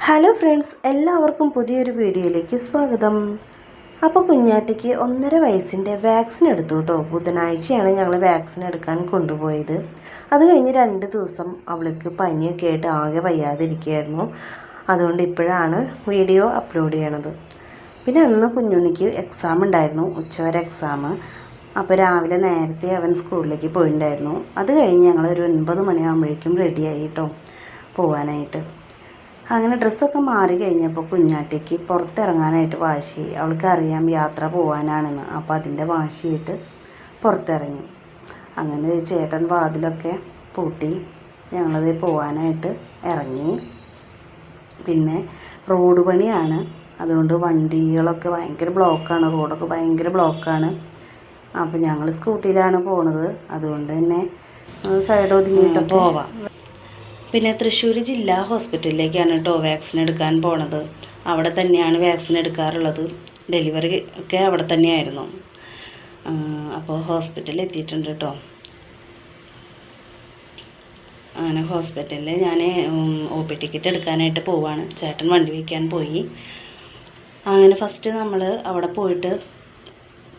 Hello friends, എല്ലാവർക്കും പുതിയൊരു വീഡിയോയിലേക്ക് സ്വാഗതം. അപ്പോൾ കുഞ്ഞാറ്റയ്ക്ക് 1.5 വയസ്സിൻ്റെ വാക്സിൻ എടുത്തു കേട്ടോ. ബുധനാഴ്ചയാണ് ഞങ്ങൾ വാക്സിൻ എടുക്കാൻ കൊണ്ടുപോയത്. അത് കഴിഞ്ഞ് 2 ദിവസം അവൾക്ക് പനിയൊക്കെ ആയിട്ട് ആകെ വയ്യാതിരിക്കുകയായിരുന്നു. അതുകൊണ്ട് ഇപ്പോഴാണ് വീഡിയോ അപ്ലോഡ് ചെയ്യണത്. പിന്നെ അന്ന് കുഞ്ഞുണ്ണിക്ക് എക്സാം ഉണ്ടായിരുന്നു, ഉച്ചവരെ എക്സാം. അപ്പോൾ രാവിലെ നേരത്തെ അവൻ സ്കൂളിലേക്ക് പോയിട്ടുണ്ടായിരുന്നു. അത് കഴിഞ്ഞ് ഞങ്ങൾ ഒരു 9 മണിയാകുമ്പോഴേക്കും റെഡിയായി കേട്ടോ പോകാനായിട്ട്. അങ്ങനെ ഡ്രസ്സൊക്കെ മാറി കഴിഞ്ഞപ്പോൾ കുഞ്ഞാറ്റയ്ക്ക് പുറത്തിറങ്ങാനായിട്ട് വാശി. അവൾക്കറിയാം യാത്ര പോകാനാണെന്ന്. അപ്പോൾ അതിൻ്റെ വാശിയായിട്ട് പുറത്തിറങ്ങി. അങ്ങനെ ചേട്ടൻ വാതിലൊക്കെ പൂട്ടി ഞങ്ങളത് പോകാനായിട്ട് ഇറങ്ങി. പിന്നെ റോഡ് പണിയാണ്, അതുകൊണ്ട് വണ്ടികളൊക്കെ ഭയങ്കര ബ്ലോക്കാണ്, റോഡൊക്കെ ഭയങ്കര ബ്ലോക്കാണ്. അപ്പോൾ ഞങ്ങൾ സ്കൂട്ടിയിലാണ് പോണത്, അതുകൊണ്ട് തന്നെ സൈഡ് ഒതുങ്ങിയിട്ടൊക്കെ പോവാം. പിന്നെ തൃശ്ശൂർ ജില്ലാ ഹോസ്പിറ്റലിലേക്കാണ് കേട്ടോ വാക്സിൻ എടുക്കാൻ പോണത്. അവിടെ തന്നെയാണ് വാക്സിൻ എടുക്കാറുള്ളത്. ഡെലിവറി ഒക്കെ അവിടെ തന്നെയായിരുന്നു. അപ്പോൾ ഹോസ്പിറ്റലിൽ എത്തിയിട്ടുണ്ട് കേട്ടോ. അങ്ങനെ ഹോസ്പിറ്റലിൽ ഞാൻ OP ടിക്കറ്റ് എടുക്കാനായിട്ട് പോവാണ്. ചേട്ടൻ വണ്ടി വയ്ക്കാൻ പോയി. അങ്ങനെ ഫസ്റ്റ് നമ്മൾ അവിടെ പോയിട്ട്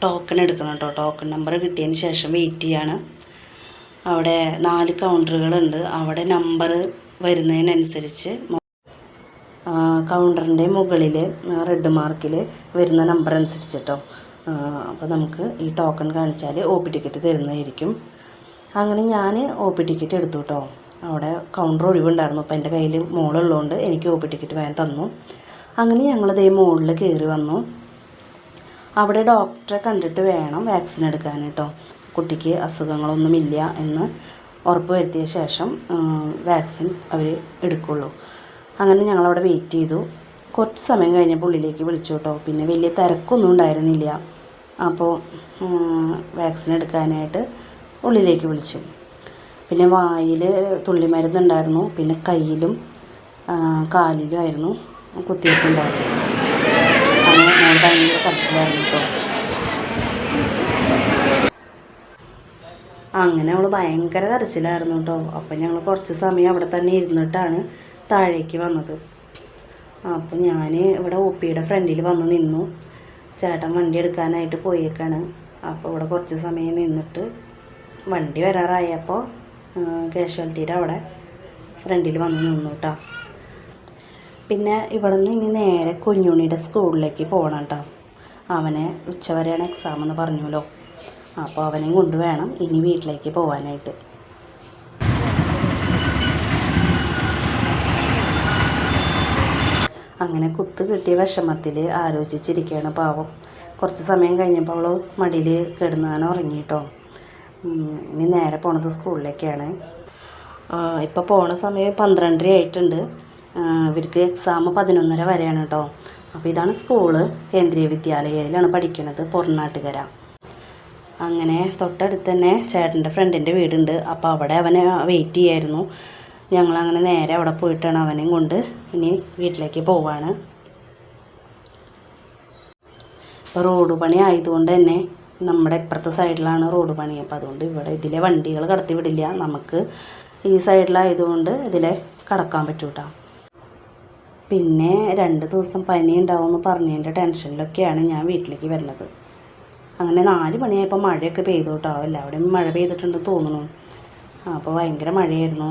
ടോക്കൺ എടുക്കണം കേട്ടോ. ടോക്കൺ നമ്പർ കിട്ടിയതിന് ശേഷം വെയിറ്റ് ചെയ്യാണ്. അവിടെ 4 കൗണ്ടറുകളുണ്ട്. അവിടെ നമ്പർ വരുന്നതിനനുസരിച്ച് കൗണ്ടറിൻ്റെ മുകളിൽ റെഡ് മാർക്കിൽ വരുന്ന നമ്പർ അനുസരിച്ച് കേട്ടോ. അപ്പോൾ നമുക്ക് ഈ ടോക്കൺ കാണിച്ചാൽ OP ടിക്കറ്റ് തരുന്നതായിരിക്കും. അങ്ങനെ ഞാൻ OP ടിക്കറ്റ് എടുത്തു കേട്ടോ. അവിടെ കൗണ്ടർ ഒഴിവുണ്ടായിരുന്നു. അപ്പോൾ എൻ്റെ കയ്യിൽ മോളുള്ളതുകൊണ്ട് എനിക്ക് OP ടിക്കറ്റ് വേഗം തന്നു. അങ്ങനെ ഞങ്ങളിതേ മുകളിൽ കയറി വന്നു. അവിടെ ഡോക്ടറെ കണ്ടിട്ട് വേണം വാക്സിൻ എടുക്കാൻ കേട്ടോ. കുട്ടിക്ക് അസുഖങ്ങളൊന്നുമില്ല എന്ന് ഉറപ്പ് വരുത്തിയ ശേഷം വാക്സിൻ അവർ എടുക്കുള്ളൂ. അങ്ങനെ ഞങ്ങളവിടെ വെയിറ്റ് ചെയ്തു. കുറച്ച് സമയം കഴിഞ്ഞപ്പോൾ ഉള്ളിലേക്ക് വിളിച്ചു കേട്ടോ. പിന്നെ വലിയ തിരക്കൊന്നും ഉണ്ടായിരുന്നില്ല. അപ്പോൾ വാക്സിൻ എടുക്കാനായിട്ട് ഉള്ളിലേക്ക് വിളിച്ചു. പിന്നെ വായിൽ തുള്ളിമരുന്നുണ്ടായിരുന്നു, പിന്നെ കയ്യിലും കാലിലും ആയിരുന്നു കുത്തിവെപ്പുണ്ടായിരുന്നു. അങ്ങനെ ഞങ്ങൾ ഭയങ്കര കരച്ചിലായിരുന്നു കേട്ടോ. അങ്ങനെ അവൾ ഭയങ്കര കരച്ചിലായിരുന്നു കേട്ടോ. അപ്പം ഞങ്ങൾ കുറച്ച് സമയം അവിടെ തന്നെ ഇരുന്നിട്ടാണ് താഴേക്ക് വന്നത്. അപ്പോൾ ഞാൻ ഇവിടെ OPയുടെ ഫ്രണ്ടിൽ വന്ന് നിന്നു. ചേട്ടൻ വണ്ടി എടുക്കാനായിട്ട് പോയേക്കാണ്. അപ്പോൾ ഇവിടെ കുറച്ച് സമയം നിന്നിട്ട് വണ്ടി വരാറായപ്പോൾ കാഷ്വാലിറ്റിയുടെ അവിടെ ഫ്രണ്ടിൽ വന്ന് നിന്നു കേട്ടോ. പിന്നെ ഇവിടെ നിന്ന് ഇനി നേരെ കുഞ്ഞുണ്ണിയുടെ സ്കൂളിലേക്ക് പോകണം കേട്ടോ. അവനെ ഉച്ചവരെയാണ് എക്സാം എന്ന് പറഞ്ഞല്ലോ. അപ്പോൾ അവനെയും കൊണ്ട് വേണം ഇനി വീട്ടിലേക്ക് പോകാനായിട്ട്. അങ്ങനെ കുത്ത് കിട്ടിയ വിഷമത്തിൽ ആലോചിച്ചിരിക്കുകയാണ് പാവം. കുറച്ച് സമയം കഴിഞ്ഞപ്പോൾ അവൾ മടിയിൽ കിടന്നാൻ ഉറങ്ങി കേട്ടോ. ഇനി നേരെ പോണത് സ്കൂളിലേക്കാണ്. ഇപ്പോൾ പോണ സമയം 12:30 ആയിട്ടുണ്ട്. ഇവർക്ക് എക്സാം 11:30 വരെയാണ് കേട്ടോ. അപ്പോൾ ഇതാണ് സ്കൂള്. കേന്ദ്രീയ വിദ്യാലയയിലാണ് പഠിക്കുന്നത്, പൊറനാട്ടുകര. അങ്ങനെ തൊട്ടടുത്ത് തന്നെ ചേട്ടൻ്റെ ഫ്രണ്ടിൻ്റെ വീടുണ്ട്. അപ്പോൾ അവിടെ അവനെ വെയിറ്റ് ചെയ്യായിരുന്നു. ഞങ്ങളങ്ങനെ നേരെ അവിടെ പോയിട്ടാണ് അവനെയും കൊണ്ട് ഇനി വീട്ടിലേക്ക് പോവാണ്. ഇപ്പോൾ റോഡ് പണി ആയതുകൊണ്ട് തന്നെ നമ്മുടെ ഇപ്പുറത്തെ സൈഡിലാണ് റോഡ് പണി. അപ്പോൾ അതുകൊണ്ട് ഇവിടെ ഇതിലെ വണ്ടികൾ കടത്തി വിടില്ല. നമുക്ക് ഈ സൈഡിലായതുകൊണ്ട് ഇതിലെ കടക്കാൻ പറ്റൂട്ടോ. പിന്നെ 2 ദിവസം പനി ഉണ്ടാവുമെന്ന് പറഞ്ഞതിൻ്റെ ടെൻഷനിലൊക്കെയാണ് ഞാൻ വീട്ടിലേക്ക് വരുന്നത്. അങ്ങനെ 4 മണിയായപ്പോൾ മഴയൊക്കെ പെയ്തു കേട്ടോ. എല്ലാവിടെയും മഴ പെയ്തിട്ടുണ്ട് തോന്നുന്നു. അപ്പോൾ ഭയങ്കര മഴയായിരുന്നു.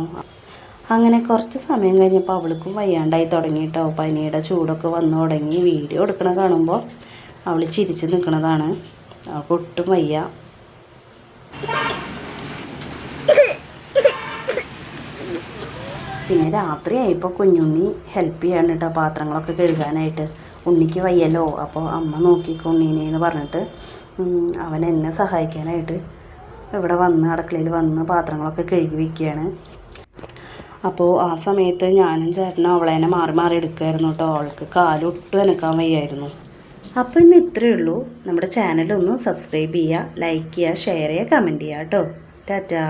അങ്ങനെ കുറച്ച് സമയം കഴിഞ്ഞപ്പോൾ അവൾക്കും വയ്യാണ്ടായി തുടങ്ങി കേട്ടോ. പനിയുടെ ചൂടൊക്കെ വന്നു തുടങ്ങി. വീഡിയോ എടുക്കണ കാണുമ്പോൾ അവൾ ചിരിച്ച് നിൽക്കണതാണ്. അവൾക്ക് ഒട്ടും വയ്യ. പിന്നെ രാത്രിയായപ്പോൾ കുഞ്ഞുണ്ണി ഹെൽപ്പ് ചെയ്യാണ് കേട്ടോ പാത്രങ്ങളൊക്കെ കഴുകാനായിട്ട്. ഉണ്ണിക്ക് വയ്യല്ലോ, അപ്പോൾ അമ്മ നോക്കിക്കോ ഉണ്ണീനെന്ന് പറഞ്ഞിട്ട് അവൻ എന്നെ സഹായിക്കാനായിട്ട് ഇവിടെ വന്ന് അടുക്കളയിൽ വന്ന് പാത്രങ്ങളൊക്കെ കഴുകി വയ്ക്കുകയാണ്. അപ്പോൾ ആ സമയത്ത് ഞാനും ചേട്ടനും അവളേനെ മാറി മാറി എടുക്കുമായിരുന്നു കേട്ടോ. അവൾക്ക് കാലൊട്ടും അനക്കാൻ വയ്യായിരുന്നു. അപ്പോൾ ഇന്ന് ഇത്രയേ ഉള്ളൂ. നമ്മുടെ ചാനലൊന്ന് സബ്സ്ക്രൈബ് ചെയ്യുക, ലൈക്ക് ചെയ്യുക, ഷെയർ ചെയ്യുക, കമൻറ്റ് ചെയ്യുക കേട്ടോ. ടാറ്റാ.